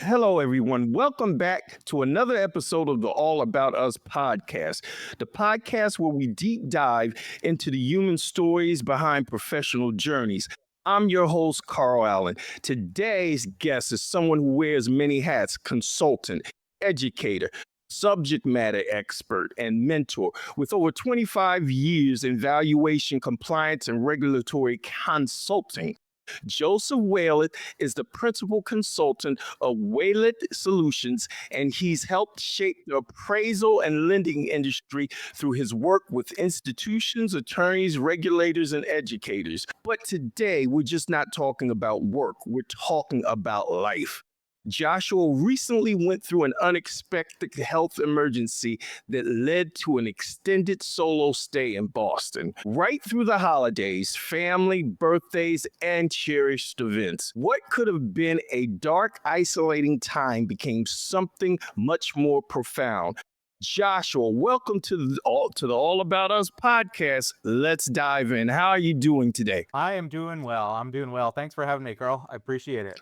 Hello, everyone. Welcome back to another episode of the All About Us podcast, the podcast where we deep dive into the human stories behind professional journeys. I'm your host, Carl Allen. Today's guest is someone who wears many hats: consultant, educator, subject matter expert, and mentor with over 25 years in valuation, compliance, and regulatory consulting. Joseph Walitt is the principal consultant of Walitt Solutions, and he's helped shape the appraisal and lending industry through his work with institutions, attorneys, regulators, and educators. But today, we're just not talking about work, we're talking about life. Joshua recently went through an unexpected health emergency that led to an extended solo stay in Boston. Right through the holidays, family, birthdays, and cherished events. What could have been a dark, isolating time became something much more profound. Joshua, welcome to the All About Us podcast. Let's dive in. How are you doing today? I am doing well. I'm doing well. Thanks for having me, Carl. I appreciate it.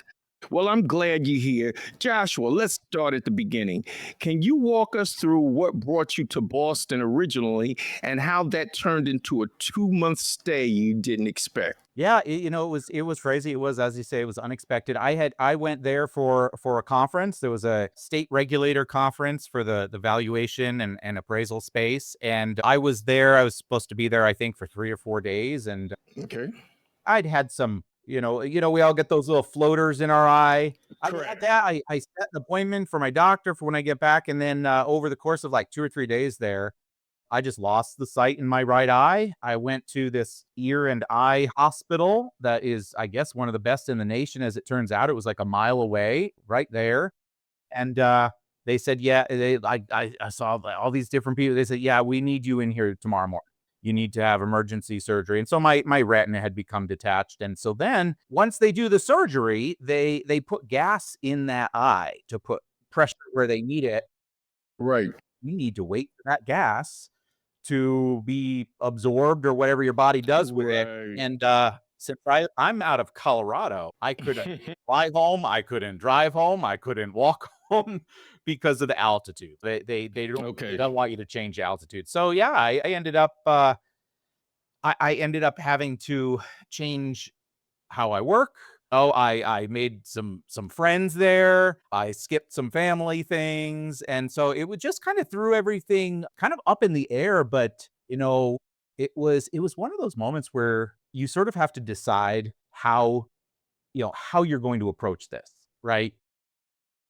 Well, I'm glad you're here. Joshua, let's start at the beginning. Can you walk us through what brought you to Boston originally and how that turned into a 2-month stay you didn't expect? Yeah, it was crazy. It was, as you say, it was unexpected. I went there for a conference. There was a state regulator conference for the valuation and appraisal space, and I was there. I was supposed to be there, I think, for 3 or 4 days, and Okay. I'd had some. We all get those little floaters in our eye. I had Correct. that. I set an appointment for my doctor for when I get back, and then over the course of like 2 or 3 days there, I just lost the sight in my right eye. I went to this ear and eye hospital that is, I guess, one of the best in the nation. As it turns out, it was like a mile away, right there. And they said, yeah, I saw all these different people. They said, yeah, we need you in here tomorrow morning. You need to have emergency surgery. And so my retina had become detached. And so then once they do the surgery, they put gas in that eye to put pressure where they need it. Right. You need to wait for that gas to be absorbed or whatever your body does with it. Right. And since I'm out of Colorado, I couldn't fly home, I couldn't drive home, I couldn't walk home because of the altitude. They don't Okay. they don't want you to change altitude. So yeah, I ended up I ended up having to change how I work. Oh, I made some friends there. I skipped some family things, and so it would just kind of threw everything kind of up in the air. But it was one of those moments where you sort of have to decide how you're going to approach this, right?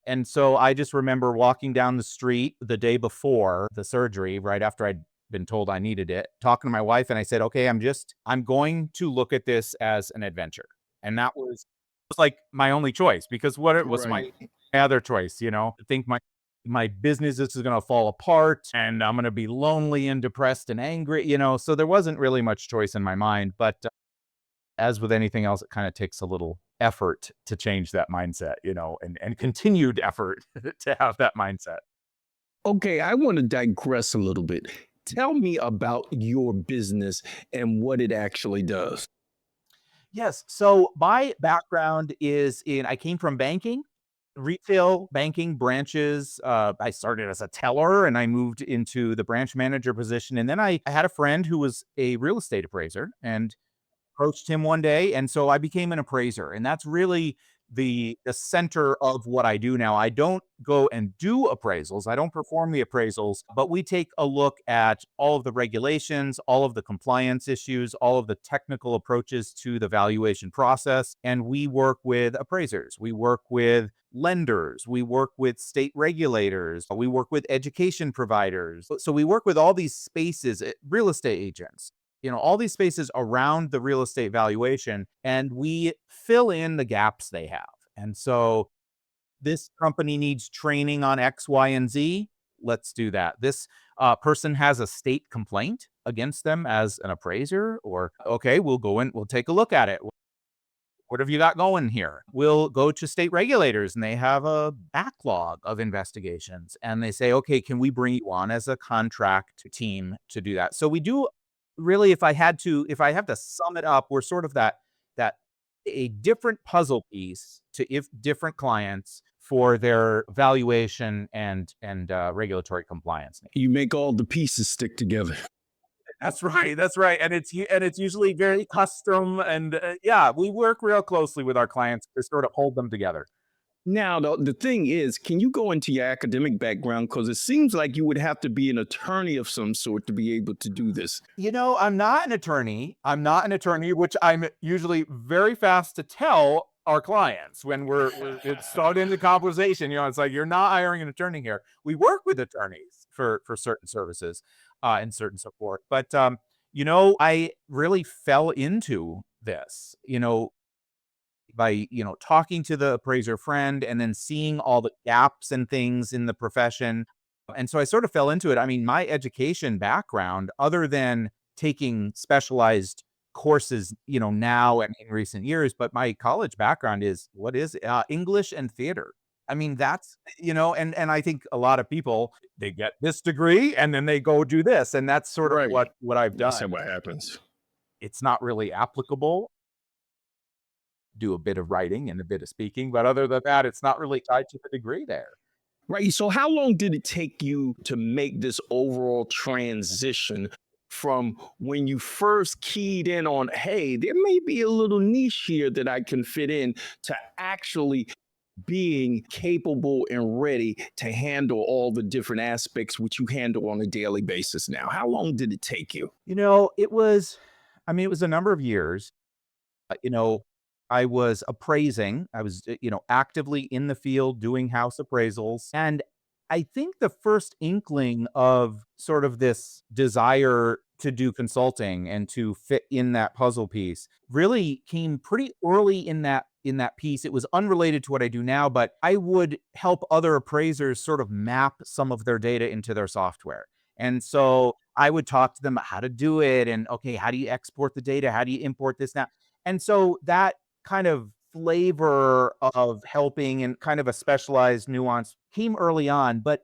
And so I just remember walking down the street the day before the surgery, right after I'd been told I needed it, talking to my wife, and I said, "Okay, I'm going to look at this as an adventure." And that was like my only choice because what was my Right. other choice, I think my business is going to fall apart and I'm going to be lonely and depressed and angry, so there wasn't really much choice in my mind. But as with anything else, it kind of takes a little effort to change that mindset, and continued effort to have that mindset. Okay, I want to digress a little bit. Tell me about your business and what it actually does. Yes. So my background is I came from banking, retail banking branches. I started as a teller and I moved into the branch manager position. And then I had a friend who was a real estate appraiser and approached him one day, and so I became an appraiser, and that's really the center of what I do now. I don't go and do appraisals. I don't perform the appraisals, but we take a look at all of the regulations, all of the compliance issues, all of the technical approaches to the valuation process, and we work with appraisers. We work with lenders, we work with state regulators, we work with education providers. So we work with all these spaces, real estate agents, all these spaces around the real estate valuation, and we fill in the gaps they have. And so this company needs training on X, Y, and Z. Let's do that. This person has a state complaint against them as an appraiser, or okay, we'll go in, we'll take a look at it. What have you got going here? We'll go to state regulators and they have a backlog of investigations and they say, okay, can we bring you on as a contract team to do that? So we do really, if I have to sum it up, we're sort of that a different puzzle piece to if different clients for their valuation and regulatory compliance. You make all the pieces stick together. That's right, that's right, and it's usually very custom, and, yeah, we work real closely with our clients to sort of hold them together. Now, the thing is, can you go into your academic background? Because it seems like you would have to be an attorney of some sort to be able to do this. I'm not an attorney, which I'm usually very fast to tell our clients when it's starting the conversation, it's like, "You're not hiring an attorney here." We work with attorneys for certain services, and certain support, but, I really fell into this, by, talking to the appraiser friend and then seeing all the gaps and things in the profession. And so I sort of fell into it. I mean, my education background, other than taking specialized courses, now and in recent years, but my college background is what is it? English and theater. I mean, that's, and I think a lot of people, they get this degree and then they go do this. And that's sort of Right. what I've That's done. what happens. It's not really applicable, do a bit of writing and a bit of speaking, but other than that, it's not really tied to the degree there. Right. So, how long did it take you to make this overall transition from when you first keyed in on, hey, there may be a little niche here that I can fit in, to actually being capable and ready to handle all the different aspects which you handle on a daily basis now? How long did it take you? It was a number of years. uh, you know, I was appraising. I was, actively in the field doing house appraisals. And I think the first inkling of sort of this desire to do consulting and to fit in that puzzle piece really came pretty early in that piece. It was unrelated to what I do now, but I would help other appraisers sort of map some of their data into their software. And so I would talk to them about how to do it and okay, how do you export the data? How do you import this now? And so that kind of flavor of helping and kind of a specialized nuance came early on, but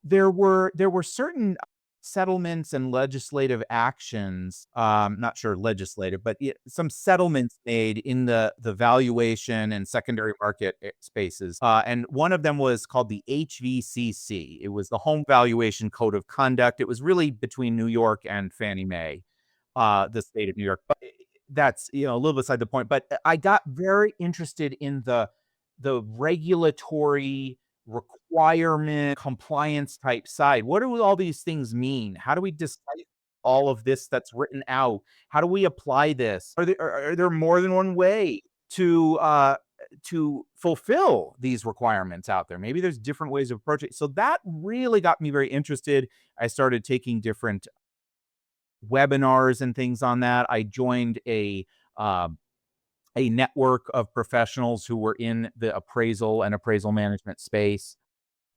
there were certain settlements and legislative actions, not sure legislative, but some settlements made in the valuation and secondary market spaces. And one of them was called the HVCC. It was the Home Valuation Code of Conduct. It was really between New York and Fannie Mae, the state of New York. But that's, a little beside the point. But I got very interested in the regulatory requirement compliance type side. What do all these things mean? How do we decide all of this that's written out? How do we apply this? Are there more than one way to fulfill these requirements out there? Maybe there's different ways of approaching it. So that really got me very interested. I started taking different webinars and things on that. I joined a network of professionals who were in the appraisal and appraisal management space.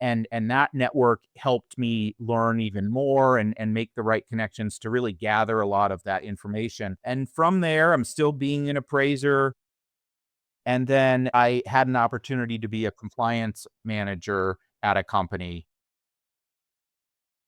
And that network helped me learn even more and make the right connections to really gather a lot of that information. And from there, I'm still being an appraiser. And then I had an opportunity to be a compliance manager at a company.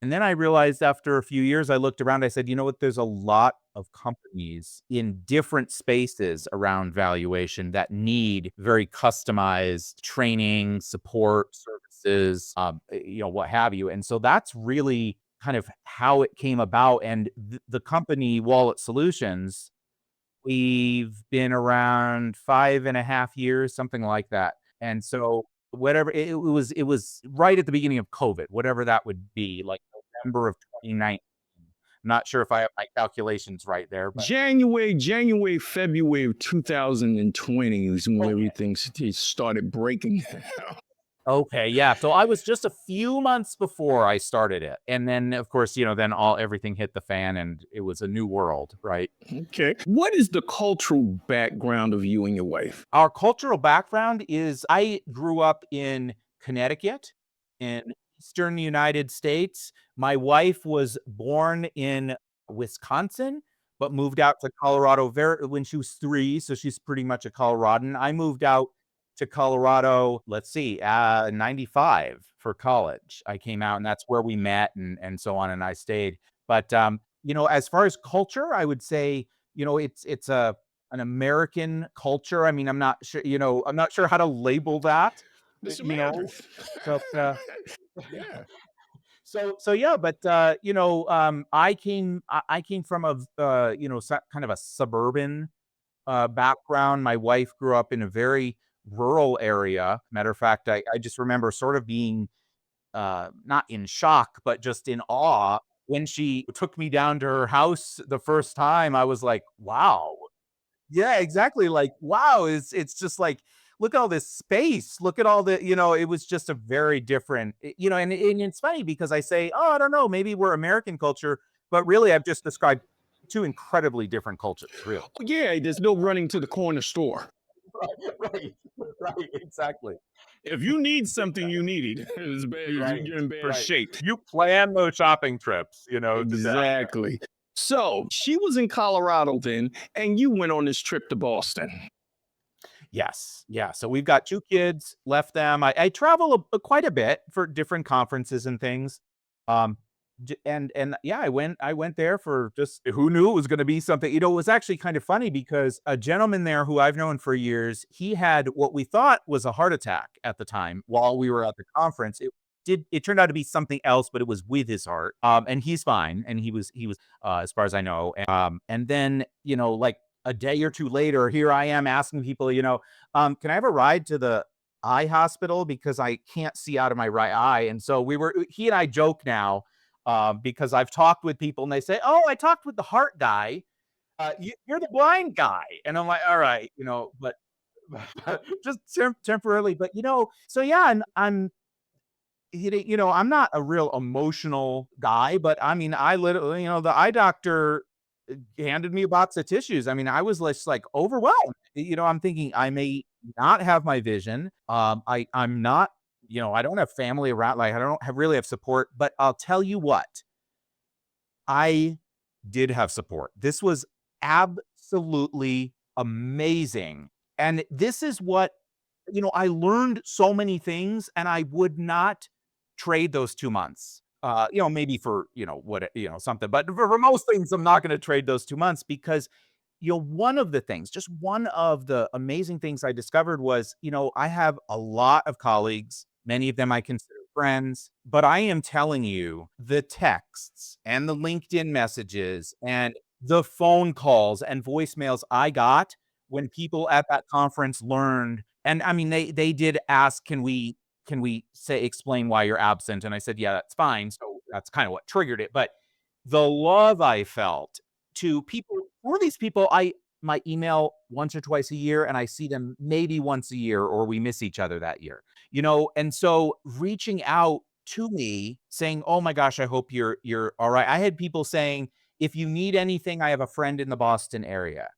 And then I realized after a few years, I looked around, I said, you know what? There's a lot of companies in different spaces around valuation that need very customized training, support, services, what have you. And so that's really kind of how it came about. And the company, Wallet Solutions, we've been around 5.5 years, something like that. And so whatever it was right at the beginning of COVID, whatever that would be, like November of 2019. I'm not sure if I have my calculations right there, but January, February of 2020 is when okay. everything started breaking. Okay, yeah. So I was just a few months before I started it. And then of course, then everything hit the fan and it was a new world, right? Okay. What is the cultural background of you and your wife? Our cultural background is I grew up in Connecticut in Eastern United States. My wife was born in Wisconsin, but moved out to Colorado when she was 3, so she's pretty much a Coloradan. I moved out to Colorado, let's see, 95 for college. I came out and that's where we met and so on, and I stayed. But, as far as culture, I would say, it's an American culture. I mean, I'm not sure how to label that, It's you know, Americans. but, Yeah. so yeah, but, I came from kind of a suburban, background. My wife grew up in a very rural area. Matter of fact, I just remember sort of being, not in shock, but just in awe when she took me down to her house the first time. I was like, "Wow." Yeah, exactly, like, wow, it's just like, look at all this space, look at all it was just a very different, and it's funny because I say, "Oh, I don't know, maybe we're American culture," but really I've just described 2 incredibly different cultures, really. Yeah, there's no running to the corner store. Right, right, right, exactly, If you need something, you need it. right, You're in bad right. shape. You plan those shopping trips, to down there. Exactly. So she was in Colorado then, and you went on this trip to Boston. Yes. Yeah. So we've got 2 kids, left them. I travel quite a bit for different conferences and things. Um, and yeah, I went there for just who knew it was going to be something. It was actually kind of funny because a gentleman there who I've known for years, he had what we thought was a heart attack at the time while we were at the conference. It turned out to be something else, but it was with his heart. And he's fine. And he was as far as I know. And then, like a day or 2 later, here I am asking people, can I have a ride to the eye hospital because I can't see out of my right eye? And so he and I joke now, because I've talked with people and they say, "Oh, I talked with the heart guy. You're the blind guy." And I'm like, "All right, but just temporarily." But so yeah, and I'm not a real emotional guy, but I mean, I literally, the eye doctor handed me a box of tissues. I mean, I was just like overwhelmed. I'm thinking I may not have my vision. I'm not, I don't have family around, like I don't really have support, but I'll tell you what, I did have support. This was absolutely amazing. And this is what, I learned so many things and I would not trade those 2 months. Maybe for, what, something, but for most things, I'm not going to trade those 2 months because just one of the amazing things I discovered was, I have a lot of colleagues, many of them I consider friends, but I am telling you, the texts and the LinkedIn messages and the phone calls and voicemails I got when people at that conference learned, and I mean, they did ask, "Can we explain why you're absent?" And I said, "Yeah, that's fine." So that's kind of what triggered it, but the love I felt to people for these people, I might email once or twice a year, and I see them maybe once a year, or we miss each other that year, and so reaching out to me saying, "Oh my gosh, I hope you're all right." I had people saying, "If you need anything, I have a friend in the Boston area."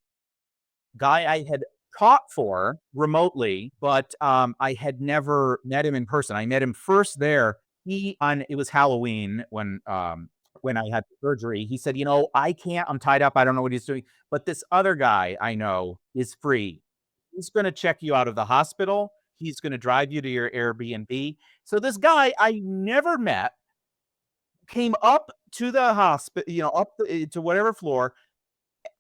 Guy I had taught for remotely, but I had never met him in person. I met him first there. He on It was Halloween when I had surgery. He said, I can't, I'm tied up. I don't know what he's doing. But this other guy I know is free. He's going to check you out of the hospital. He's going to drive you to your Airbnb. So this guy I never met came up to the hospital, to whatever floor,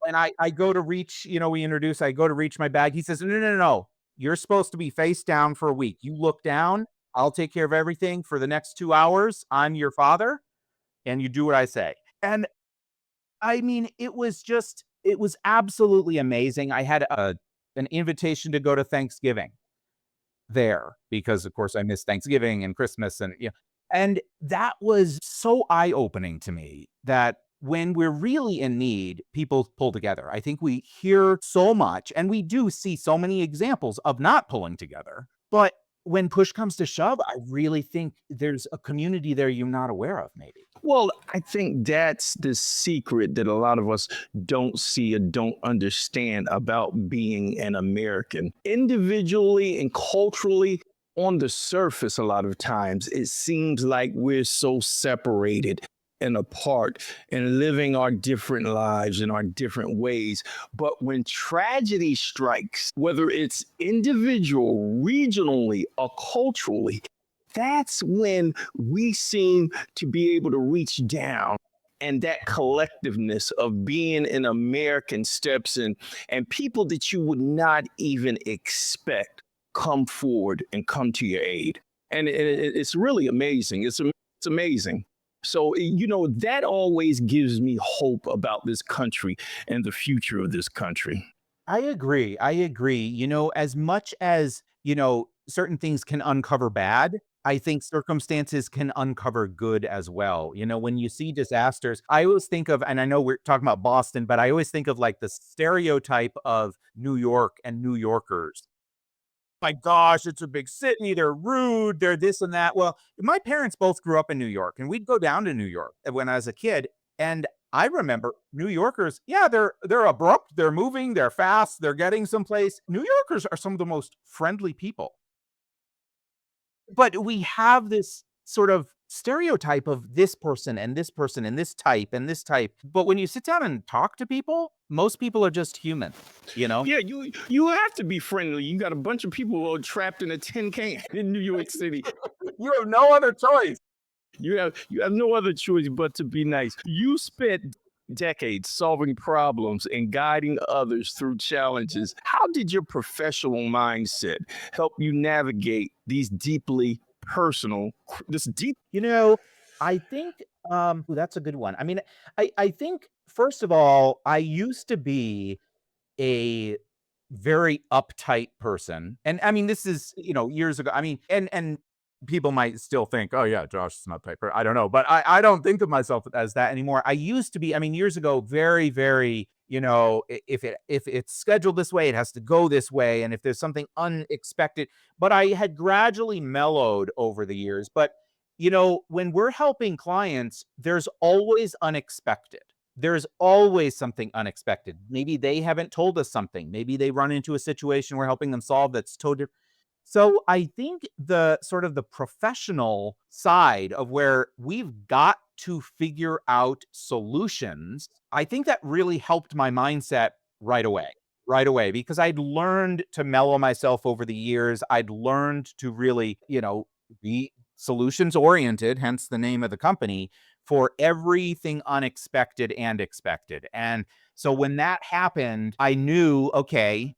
and I go to reach, I go to reach my bag. He says, "No, no, no, no. You're supposed to be face down for a week. You look down. I'll take care of everything for the next 2 hours. I'm your father, and you do what I say." And I mean, it was absolutely amazing. I had an invitation to go to Thanksgiving there because of course I miss Thanksgiving and Christmas and that was so eye-opening to me that when we're really in need, people pull together. I think we hear so much and we do see so many examples of not pulling together. But when push comes to shove, I really think there's a community there you're not aware of, maybe. Well, I think that's the secret that a lot of us don't see or don't understand about being an American. Individually and culturally, on the surface, a lot of times, it seems like we're so separated and apart and living our different lives in our different ways. But when tragedy strikes, whether it's individual, regionally, or culturally, that's when we seem to be able to reach down, and that collectiveness of being an American steps in, and people that you would not even expect come forward and come to your aid. And it's really amazing. It's amazing. So, that always gives me hope about this country and the future of this country. I agree. I agree. As much as, certain things can uncover bad, I think circumstances can uncover good as well. When you see disasters, I always think of, and I know we're talking about Boston, but I always think of like the stereotype of New York and New Yorkers. My gosh, it's a big city. They're rude. They're this and that. Well, my parents both grew up in New York, and we'd go down to New York when I was a kid. And I remember New Yorkers, yeah, they're abrupt, they're moving, they're fast, they're getting someplace. New Yorkers are some of the most friendly people. But we have this sort of stereotype of this person and this person and this type and this type. But when you sit down and talk to people, most people are just human, you know? Yeah, you have to be friendly. You got a bunch of people who are trapped in a tin can in New York City. You have no other choice. You have no other choice but to be nice. You spent decades solving problems and guiding others through challenges. How did your professional mindset help you navigate these deeply personal, this deep? I think ooh, that's a good one. I mean, I think first of all, I used to be a very uptight person. And I mean, this is, years ago. I mean, and people might still think, "Oh yeah, Josh is an uptight person." I don't know, but I don't think of myself as that anymore. I used to be, I mean, years ago, very, very, if it's scheduled this way, it has to go this way. And if there's something unexpected, but I had gradually mellowed over the years. But when we're helping clients, there's always unexpected. There's always something unexpected. Maybe they haven't told us something. Maybe they run into a situation we're helping them solve that's totally. So I think the sort of the professional side of where we've got to figure out solutions, I think that really helped my mindset right away. Right away, because I'd learned to mellow myself over the years. I'd learned to really, be solutions oriented, hence the name of the company, for everything unexpected and expected. And so when that happened, I knew, okay,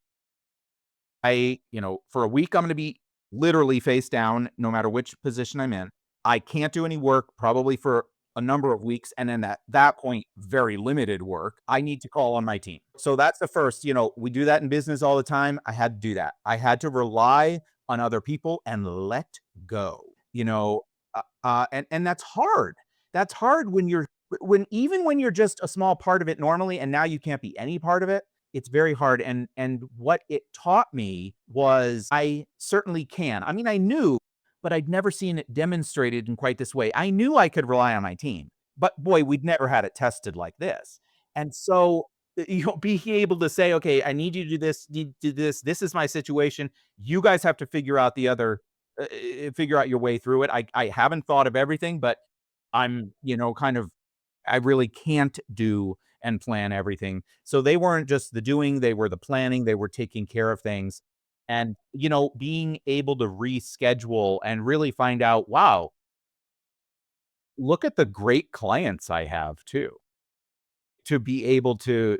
for a week, I'm going to be literally face down no matter which position I'm in. I can't do any work probably for a number of weeks. And then at that point, very limited work. I need to call on my team. So that's the first, we do that in business all the time. I had to do that. I had to rely on other people and let go, and that's hard. That's hard when you're just a small part of it normally, and now you can't be any part of it. It's very hard. And what it taught me was I certainly can. I mean, I knew, but I'd never seen it demonstrated in quite this way. I knew I could rely on my team, but boy, we'd never had it tested like this. And so being able to say, okay, I need you to do this, do this. This is my situation. You guys have to figure out your way through it. I haven't thought of everything, but I'm, kind of, I really can't do and plan everything. So they weren't just the doing, they were the planning, they were taking care of things. And, being able to reschedule and really find out, wow, look at the great clients I have too. To be able to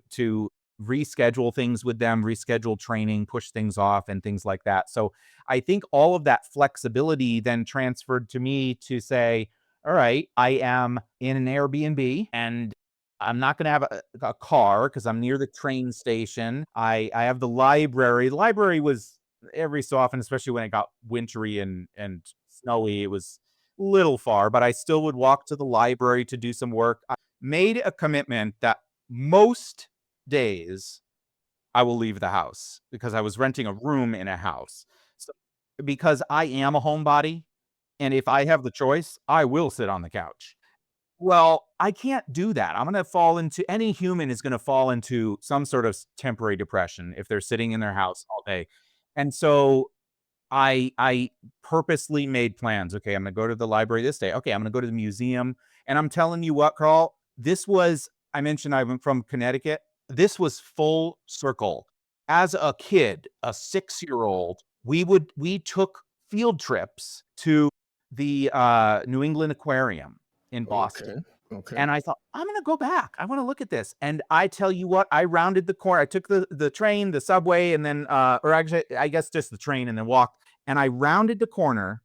reschedule things with them, reschedule training, push things off and things like that. So, I think all of that flexibility then transferred to me to say, "All right, I am in an Airbnb and I'm not gonna have a car because 'cause I'm near the train station. I have the library." The library was every so often, especially when it got wintry and snowy, it was a little far, but I still would walk to the library to do some work. Made a commitment that most days I will leave the house because I was renting a room in a house. So, because I am a homebody, and if I have the choice, I will sit on the couch. Well, I can't do that. I'm gonna fall into any human is gonna fall into some sort of temporary depression if they're sitting in their house all day. And so I purposely made plans. Okay, I'm gonna go to the library this day. Okay, I'm gonna go to the museum. And I'm telling you what, Carl, this was I mentioned I'm from Connecticut. This was full circle. As a kid, a 6-year-old, we took field trips to the New England Aquarium in Boston. Okay. Okay. And I thought, I'm gonna go back. I want to look at this. And I tell you what, I rounded the corner. I took the train, the subway, and then or actually, I guess just the train and then walked. And I rounded the corner,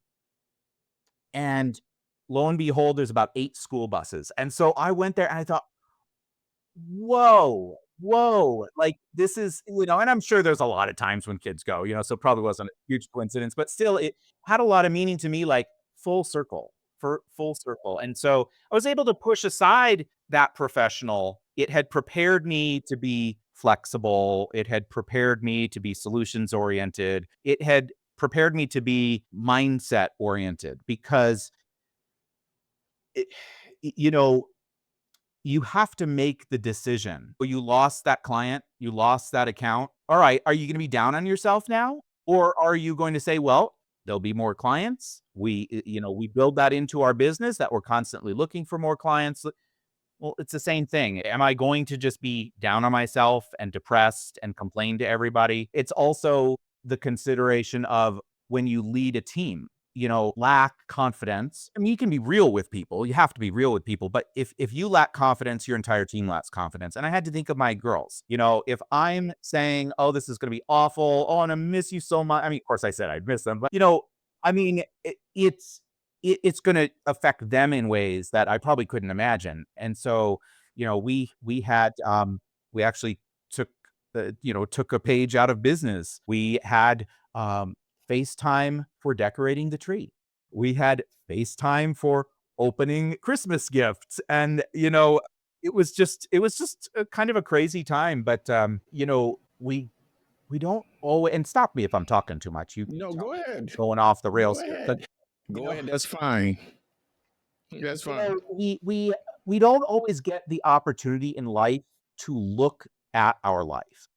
and lo and behold, there's about 8 school buses. And so I went there and I thought, whoa, whoa, like, this is and I'm sure there's a lot of times when kids go, so it probably wasn't a huge coincidence, but still, it had a lot of meaning to me, like, full circle, for full circle, and so I was able to push aside that professional. It had prepared me to be flexible, it had prepared me to be solutions oriented, it had prepared me to be mindset oriented because it you know you have to make the decision. You lost that client, you lost that account. All right, are you going to be down on yourself now? Or are you going to say, well, there'll be more clients. We build that into our business that we're constantly looking for more clients. Well, it's the same thing. Am I going to just be down on myself and depressed and complain to everybody? It's also the consideration of when you lead a team, lack confidence. I mean, you can be real with people. You have to be real with people. But if you lack confidence, your entire team lacks confidence. And I had to think of my girls. If I'm saying, oh, this is going to be awful. Oh, and I miss you so much. I mean, of course I said I'd miss them, but I mean, it's gonna affect them in ways that I probably couldn't imagine. And so, we actually took took a page out of business. We had FaceTime for decorating the tree. We had FaceTime for opening Christmas gifts. And it was just a kind of a crazy time. But we don't always, and stop me if I'm talking too much. You No, tell go me ahead. going off the Go rails here. But ahead. you Go know, ahead. That's fine. That's fine. we don't always get the opportunity in life to look at our life.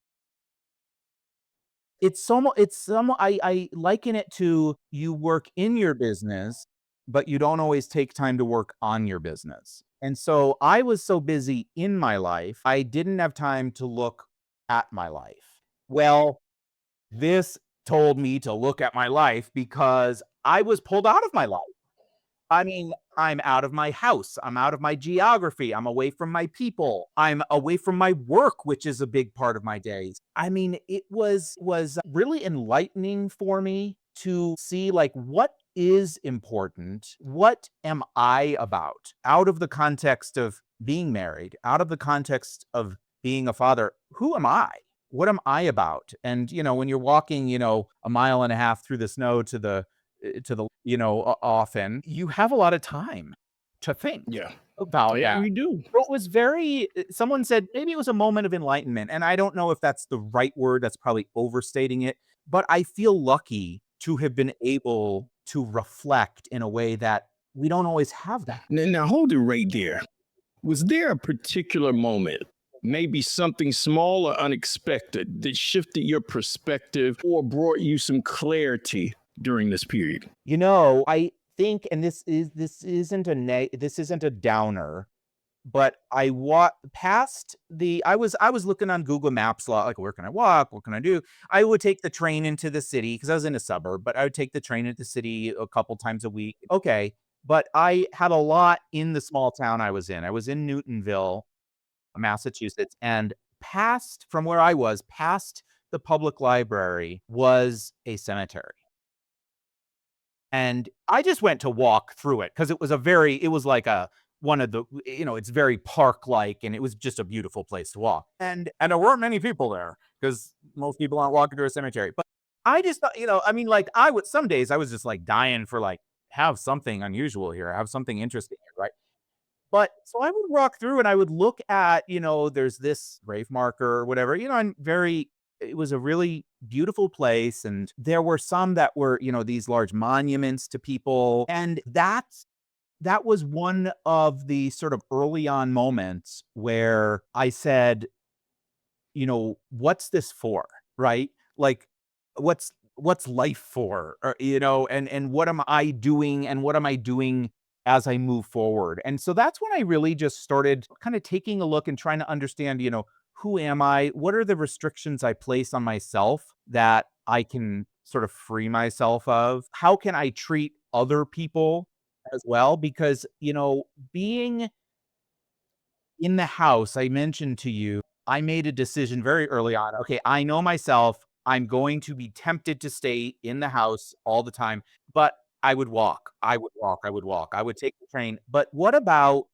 I liken it to you work in your business, but you don't always take time to work on your business. And so I was so busy in my life, I didn't have time to look at my life. Well, this told me to look at my life because I was pulled out of my life. I mean, I'm out of my house. I'm out of my geography. I'm away from my people. I'm away from my work, which is a big part of my days. I mean, it was really enlightening for me to see like what is important? What am I about? Out of the context of being married, out of the context of being a father, who am I? What am I about? And when you're walking, a mile and a half through the snow to the often, you have a lot of time to think Yeah. Oh, about yeah, that. we do. So it was very someone said maybe it was a moment of enlightenment, and I don't know if that's the right word, that's probably overstating it, but I feel lucky to have been able to reflect in a way that we don't always have that. Now hold it right there. Was there a particular moment? maybe something small or unexpected that shifted your perspective or brought you some clarity during this period? I think, and this isn't a downer, but I was looking on Google Maps a lot, like, where can I walk? What can I do? I would take the train into the city because I was in a suburb, but I would take the train into the city a couple times a week. Okay. But I had a lot in the small town I was in. I was in Newtonville, Massachusetts, and past the public library was a cemetery. And I just went to walk through it because it was like a one of the it's very park-like, and it was just a beautiful place to walk. And there weren't many people there because most people aren't walking through a cemetery. But I just thought, I mean, like, some days I was just like dying for, like, have something unusual here, have something interesting here, right? But so I would walk through and I would look at, there's this grave marker or whatever, and it was a really beautiful place. And there were some that were, these large monuments to people. And that was one of the sort of early on moments where I said, what's this for? Right? Like, what's life for? Or, and what am I doing? And what am I doing as I move forward? And so that's when I really just started kind of taking a look and trying to understand, who am I? What are the restrictions I place on myself that I can sort of free myself of? How can I treat other people as well? Because, being in the house, I mentioned to you, I made a decision very early on. Okay, I know myself. I'm going to be tempted to stay in the house all the time, but I would walk. I would walk. I would walk. I would take the train. But what about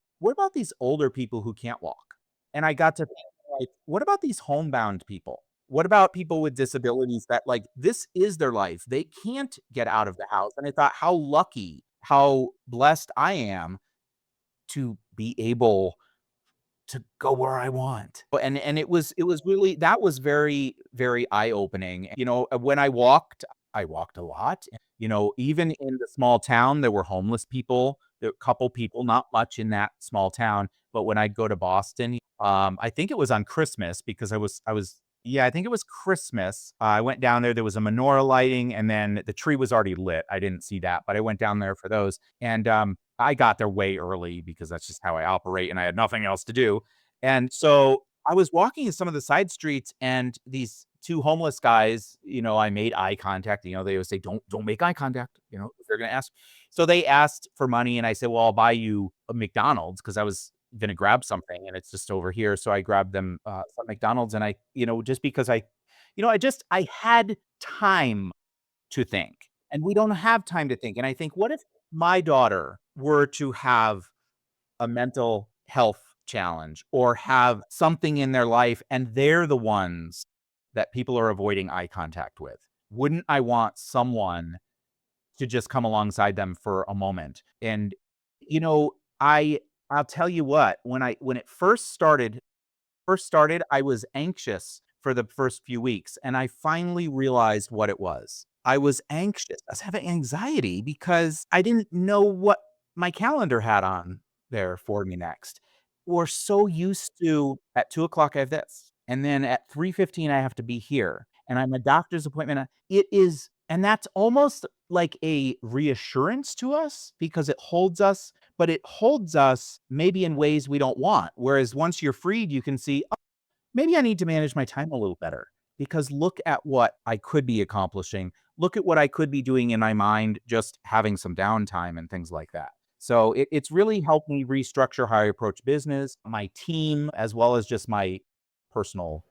these older people who can't walk? And I got to think, like, what about these homebound people? What about people with disabilities that, like, this is their life? They can't get out of the house. And I thought, how lucky, how blessed I am to be able to go where I want. And it was really, that was very, very eye-opening. When I walked a lot. Even in the small town, there were homeless people. There were a couple people, not much in that small town. But when I'd go to Boston, I think it was on Christmas because yeah, I think it was Christmas. I went down there. There was a menorah lighting, and then the tree was already lit. I didn't see that, but I went down there for those. And I got there way early because that's just how I operate, and I had nothing else to do. And so I was walking in some of the side streets, and these two homeless guys, I made eye contact. They always say, don't make eye contact, if they're gonna ask. So they asked for money, and I said, well, I'll buy you a McDonald's because I was gonna grab something, and it's just over here. So I grabbed them some McDonald's, and just because I had time to think, and we don't have time to think. And I think, what if my daughter were to have a mental health challenge or have something in their life, and they're the ones that people are avoiding eye contact with? Wouldn't I want someone to just come alongside them for a moment? And, you know, I I'll tell you what, when it first started, I was anxious for the first few weeks, and I finally realized what it was. I was anxious. I was having anxiety because I didn't know what my calendar had on there for me next. We're so used to, at 2 o'clock I have this, and then at 3:15 I have to be here, and I'm a doctor's appointment. And that's almost like a reassurance to us because it holds us, but it holds us maybe in ways we don't want. Whereas once you're freed, you can see, maybe I need to manage my time a little better because look at what I could be accomplishing. Look at what I could be doing in my mind, just having some downtime and things like that. So it's really helped me restructure how I approach business, my team, as well as just my personal.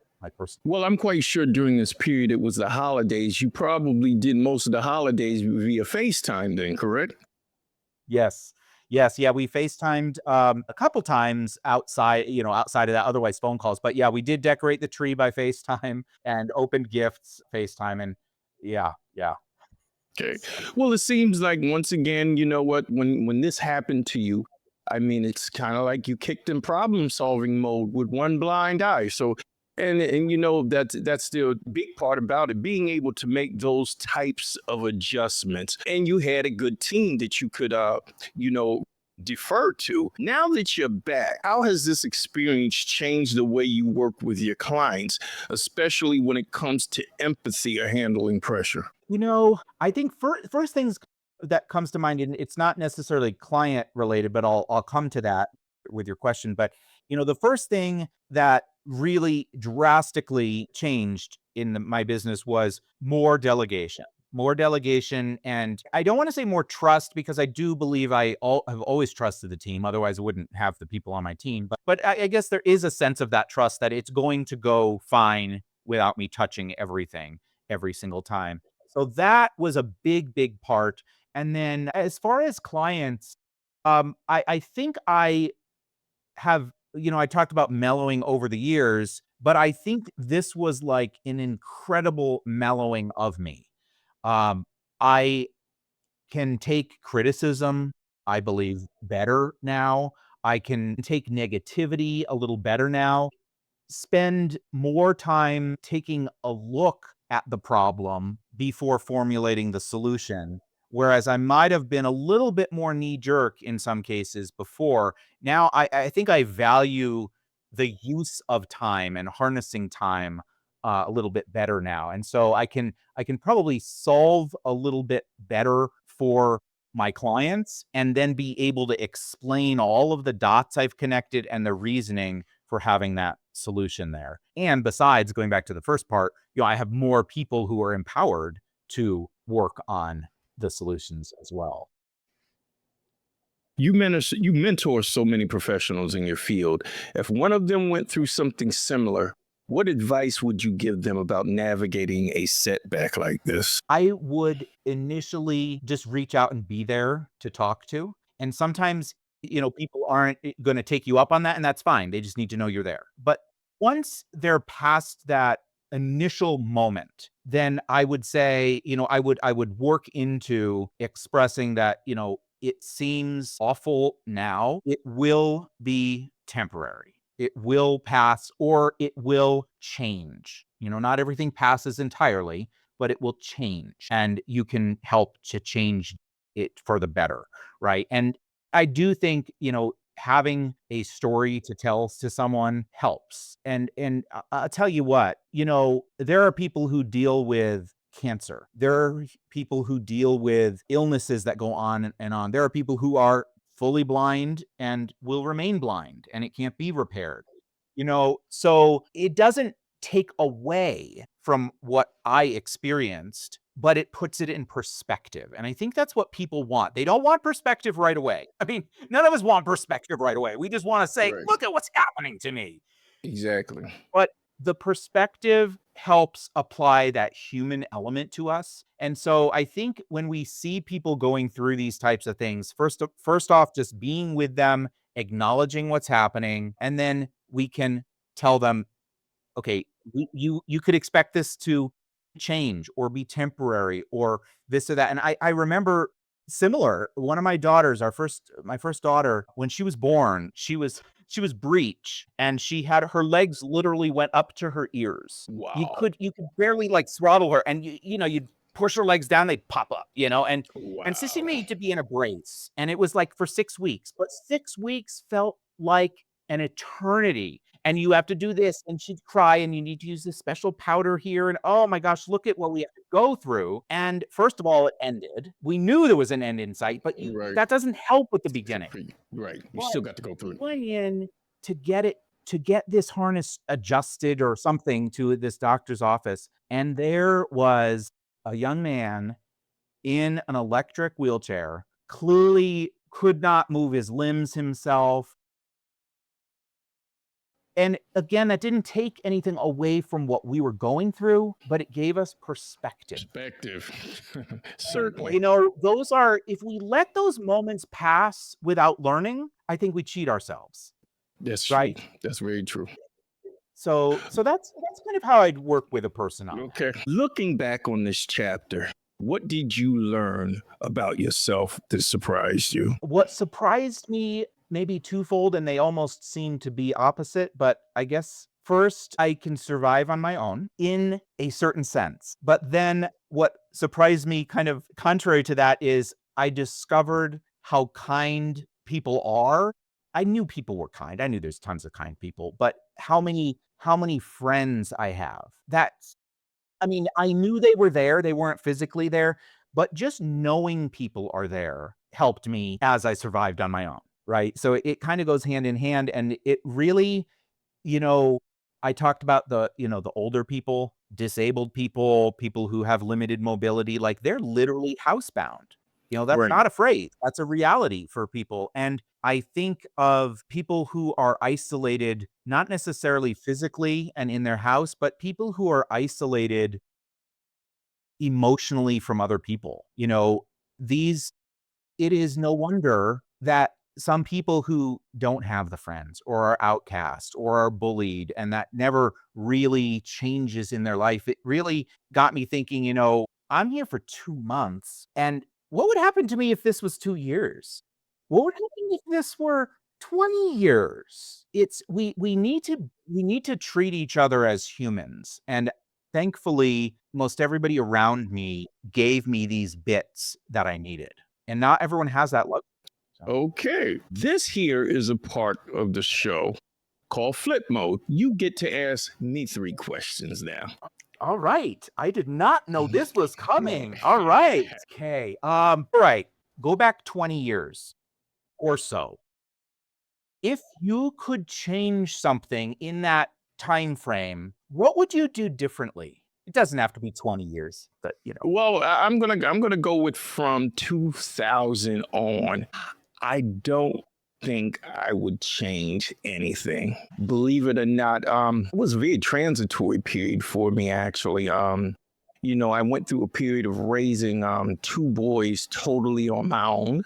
Well, I'm quite sure during this period it was the holidays. You probably did most of the holidays via FaceTime then, correct? Yes. Yes, yeah, we FaceTimed, a couple times outside of that, otherwise phone calls. But yeah, we did decorate the tree by FaceTime and opened gifts FaceTime, and yeah, yeah. Okay. Well, it seems like once again, you know what, when this happened to you, I mean, it's kind of like you kicked in problem solving mode with one blind eye. So and that's the big part about it, being able to make those types of adjustments. And you had a good team that you could you know defer to. Now that you're back, how has this experience changed the way you work with your clients, especially when it comes to empathy or handling pressure? I think first things that comes to mind, and it's not necessarily client related, but I'll come to that with your question. But the first thing that really drastically changed in my business was more delegation. More delegation, and I don't want to say more trust because I do believe have always trusted the team. Otherwise, I wouldn't have the people on my team. But I guess there is a sense of that trust that it's going to go fine without me touching everything every single time. So that was a big, big part. And then as far as clients, I think I have, I talked about mellowing over the years, but I think this was like an incredible mellowing of me. I can take criticism, I believe, better now. I can take negativity a little better now, spend more time taking a look at the problem before formulating the solution. Whereas I might have been a little bit more knee jerk in some cases before. Now I think I value the use of time and harnessing time a little bit better now. And so I can probably solve a little bit better for my clients and then be able to explain all of the dots I've connected and the reasoning for having that solution there. And besides, going back to the first part, I have more people who are empowered to work on the solutions as well. You mentor so many professionals in your field. If one of them went through something similar, what advice would you give them about navigating a setback like this? I would initially just reach out and be there to talk to. And sometimes, people aren't going to take you up on that, and that's fine. They just need to know you're there. But once they're past that initial moment, then I would say, I would work into expressing that, it seems awful now. It will be temporary. It will pass or it will change. Not everything passes entirely, but it will change and you can help to change it for the better, right? And I do think, having a story to tell to someone helps. And I'll tell you what, there are people who deal with cancer. There are people who deal with illnesses that go on and on. There are people who are fully blind and will remain blind and it can't be repaired. So it doesn't take away from what I experienced, but it puts it in perspective. And I think that's what people want. They don't want perspective right away. I mean, none of us want perspective right away. We just want to say, Right. look at what's happening to me. Exactly. But the perspective helps apply that human element to us. And so I think when we see people going through these types of things, first off, just being with them, acknowledging what's happening, and then we can tell them, okay, you could expect this to change or be temporary or this or that. And I remember similar, one of my daughters, my first daughter, when she was born, she was breech and she had her legs literally went up to her ears. Wow. You could barely like throttle her and you'd push her legs down, they'd pop up, and so she Wow. made to be in a brace. And it was like for 6 weeks, but 6 weeks felt like an eternity. And you have to do this, and she'd cry, and you need to use this special powder here, and oh my gosh, look at what we have to go through. And first of all, it ended. We knew there was an end in sight, but Right. that doesn't help with the beginning. Right. You But still got to go through we it. went in to get this harness adjusted or something to this doctor's office, and there was a young man in an electric wheelchair, clearly could not move his limbs himself. And again, that didn't take anything away from what we were going through, but it gave us perspective. Perspective. And, Certainly. those are, if we let those moments pass without learning, I think we cheat ourselves, That's true. right? That's very true. So that's kind of how I'd work with a person on that. Okay. Looking back on this chapter, what did you learn about yourself that surprised you? What surprised me, maybe twofold, and they almost seem to be opposite, but I guess first, I can survive on my own in a certain sense. But then what surprised me, kind of contrary to that, is I discovered how kind people are. I knew people were kind. I knew there's tons of kind people, but how many friends I have. I mean, I knew they were there. They weren't physically there, but just knowing people are there helped me as I survived on my own, right? So it kind of goes hand in hand, and it really, you know, I talked about the older people, disabled people, people who have limited mobility, like they're literally housebound. That's Right. not a phrase. That's a reality for people. And I think of people who are isolated, not necessarily physically and in their house, but people who are isolated emotionally from other people. These it is no wonder that some people who don't have the friends or are outcast or are bullied and that never really changes in their life, it really got me thinking, I'm here for 2 months. And what would happen to me if this was 2 years? What would happen if this were 20 years? We need to treat each other as humans. And thankfully, most everybody around me gave me these bits that I needed. And not everyone has that luxury. So Okay. This here is a part of the show called Flip Mode. You get to ask me 3 questions now. all right. I did not know this was coming. All right. Okay. All right. Go back 20 years or so. If you could change something in that time frame, what would you do differently? It doesn't have to be 20 years, but Well, I'm gonna go with from 2000 on. I don't think I would change anything. Believe it or not, it was a very transitory period for me actually. I went through a period of raising 2 boys totally on my own.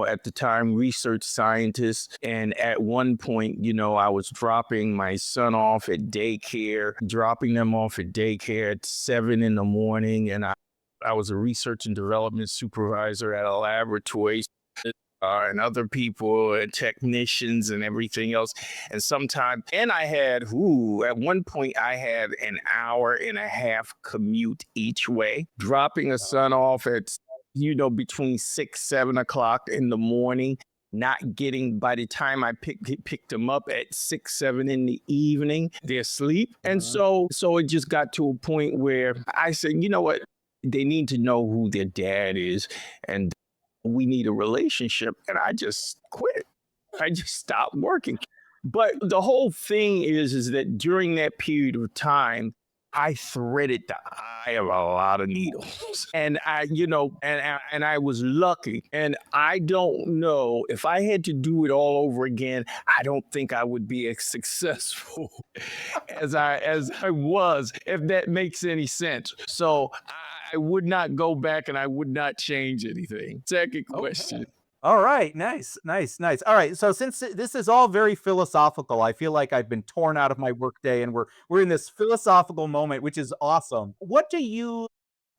At the time, research scientist, and at one point, I was dropping my son off at daycare, dropping them off at daycare at 7 in the morning, and I was a research and development supervisor at a laboratory and other people and technicians and everything else. And I had, at one point, I had an hour and a half commute each way, dropping a son off at, between 6, 7 o'clock in the morning, not getting, by the time I picked them up at 6, 7 in the evening, they're asleep. And so it just got to a point where I said, you know what? They need to know who their dad is. And we need a relationship. And I just quit. I just stopped working. But the whole thing is that during that period of time, I threaded the eye of a lot of needles. And I was lucky. And I don't know if I had to do it all over again, I don't think I would be as successful as I was, if that makes any sense. So I would not go back and I would not change anything. Second question. all right, nice, nice, nice. All right, so since this is all very philosophical, I feel like I've been torn out of my workday, and we're in this philosophical moment, which is awesome. What do you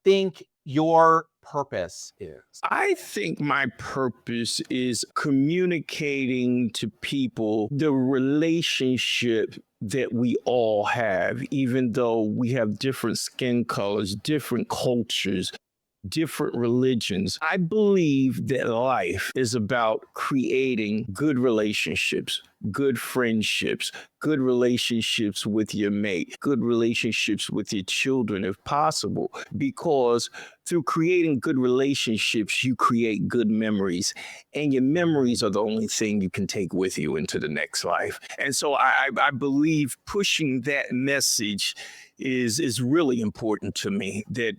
think your purpose is? I think my purpose is communicating to people the relationship that we all have, even though we have different skin colors, different cultures, different religions. I believe that life is about creating good relationships, good friendships, good relationships with your mate, good relationships with your children, if possible, because through creating good relationships, you create good memories, and your memories are the only thing you can take with you into the next life. And so I believe pushing that message is really important to me, that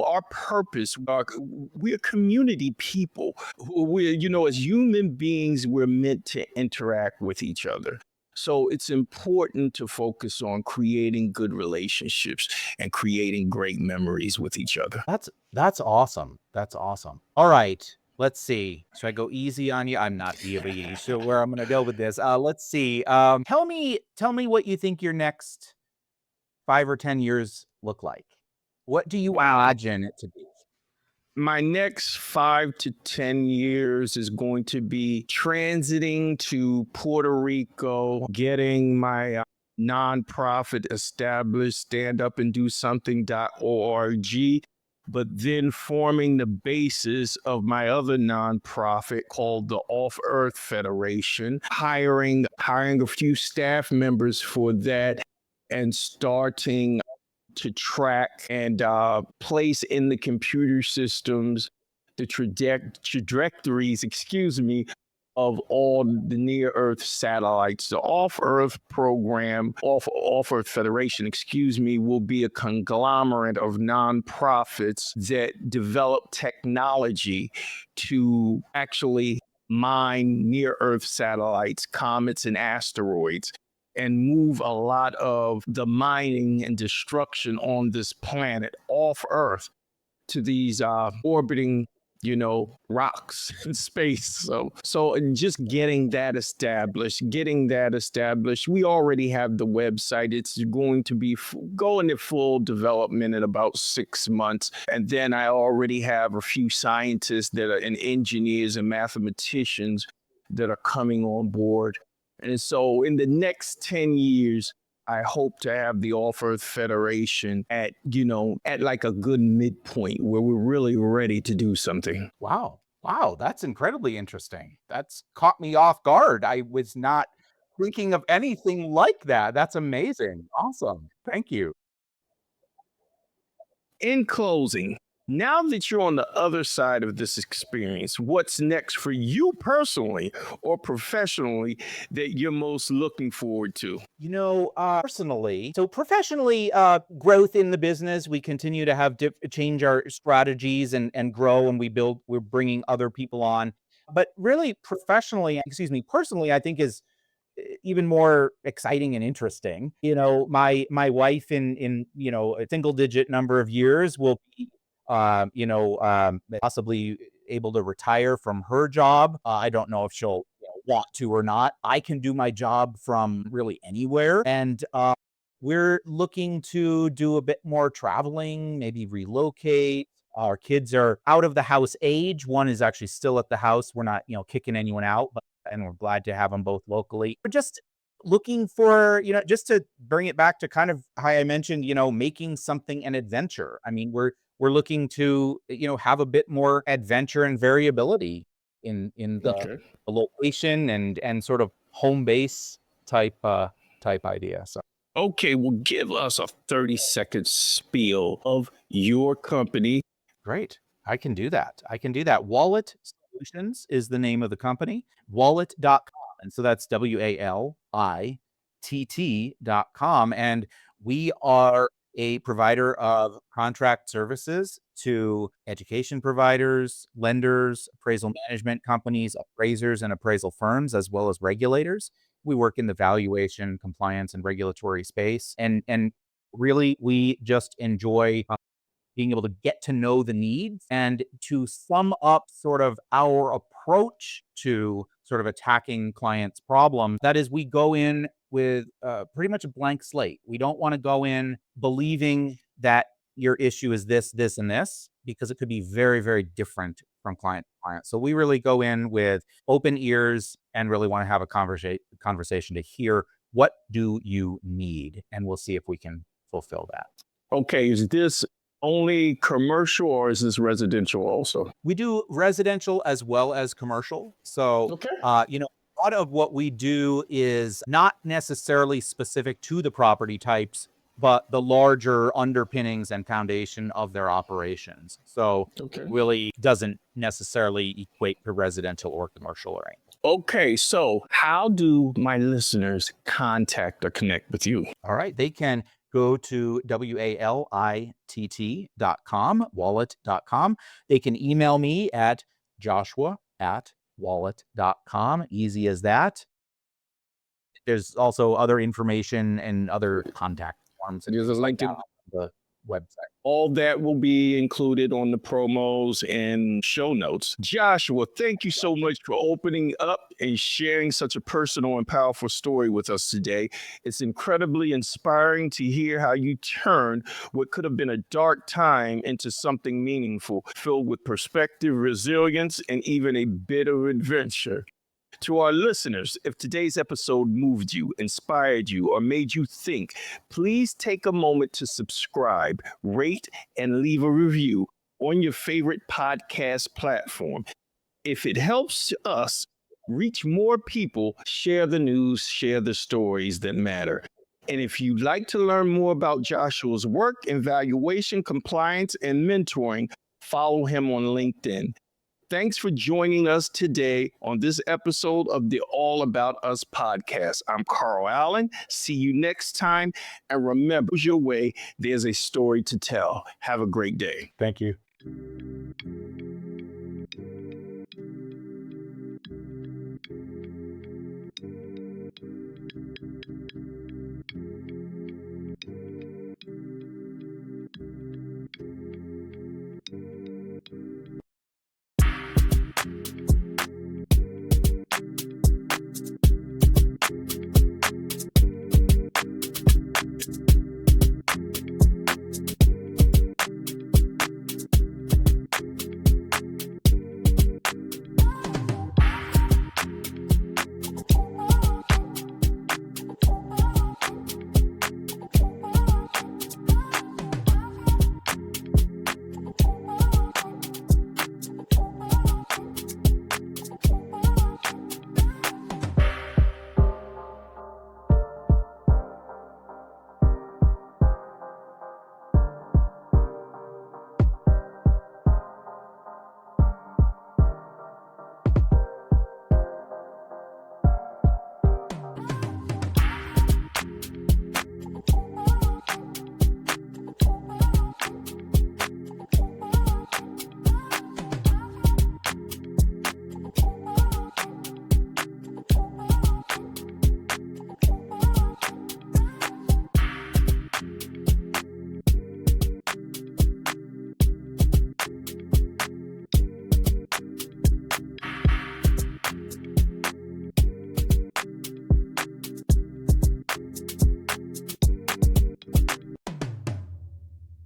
our purpose, we're community people. We're as human beings, we're meant to interact with each other. So it's important to focus on creating good relationships and creating great memories with each other. That's awesome. That's awesome. All right. Let's see. Should I go easy on you? I'm not really sure where I'm gonna go with this. Let's see. Tell me what you think your next 5 or 10 years look like. What do you imagine it to be? My next 5 to 10 years is going to be transiting to Puerto Rico, getting my nonprofit established, stand up and do something.org, but then forming the basis of my other nonprofit called the Off Earth Federation, hiring a few staff members for that, and starting to track and place in the computer systems the trajectories, of all the near Earth satellites. The Off Earth program, Off Earth Federation, will be a conglomerate of nonprofits that develop technology to actually mine near Earth satellites, comets, and asteroids, and move a lot of the mining and destruction on this planet off Earth to these orbiting, rocks in space. And just getting that established. We already have the website. It's going to be going to full development in about 6 months. And then I already have a few scientists and engineers and mathematicians that are coming on board. And so in the next 10 years, I hope to have the Off Earth Federation at like a good midpoint where we're really ready to do something. Wow. Wow, that's incredibly interesting. That's caught me off guard. I was not thinking of anything like that. That's amazing. Awesome. Thank you. In closing, now that you're on the other side of this experience, what's next for you personally or professionally that you're most looking forward to? Personally, so professionally, growth in the business, we continue to have change our strategies and grow, and we're bringing other people on. But really, personally, I think is even more exciting and interesting. My wife in a single digit number of years will be possibly able to retire from her job. I don't know if she'll want to or not. I can do my job from really anywhere, and we're looking to do a bit more traveling, maybe relocate. Our kids are out of the house age. One is actually still at the house. We're not, kicking anyone out, but and we're glad to have them both locally. We're just looking for, just to bring it back to kind of how I mentioned, making something an adventure. I mean, we're looking to, have a bit more adventure and variability in Okay. the location and sort of home base type idea. So Okay, well, give us a 30-second spiel of your company. great. I can do that. Wallet Solutions is the name of the company, wallet.com. And so that's WALITT.com. And we are a provider of contract services to education providers, lenders, appraisal management companies, appraisers, and appraisal firms, as well as regulators. We work in the valuation, compliance, and regulatory space. And really, we just enjoy being able to get to know the needs. And to sum up sort of our approach to sort of attacking clients' problems, that is, we go in with pretty much a blank slate. We don't want to go in believing that your issue is this, this, and this, because it could be very, very different from client to client. So we really go in with open ears and really want to have a conversation to hear, what do you need? And we'll see if we can fulfill that. Okay, is this only commercial or is this residential also? We do residential as well as commercial. So, Okay. a lot of what we do is not necessarily specific to the property types, but the larger underpinnings and foundation of their operations. So it Okay. really doesn't necessarily equate to residential or commercial or anything. Okay, so how do my listeners contact or connect with you? All right. They can go to WALITT.com, wallet.com. They can email me at joshua@wallet.com. Easy as that. There's also other information and other contact forms and There's a things like link that to on the website. all that will be included on the promos and show notes. Joshua, thank you so much for opening up and sharing such a personal and powerful story with us today. It's incredibly inspiring to hear how you turned what could have been a dark time into something meaningful, filled with perspective, resilience, and even a bit of adventure. To our listeners, if today's episode moved you, inspired you, or made you think, please take a moment to subscribe, rate, and leave a review on your favorite podcast platform. If it helps us reach more people, share the news, share the stories that matter. And if you'd like to learn more about Joshua's work in valuation, compliance, and mentoring, follow him on LinkedIn. Thanks for joining us today on this episode of the All About Us podcast. I'm Carl Allen. See you next time. And remember, your way, there's a story to tell. Have a great day. Thank you.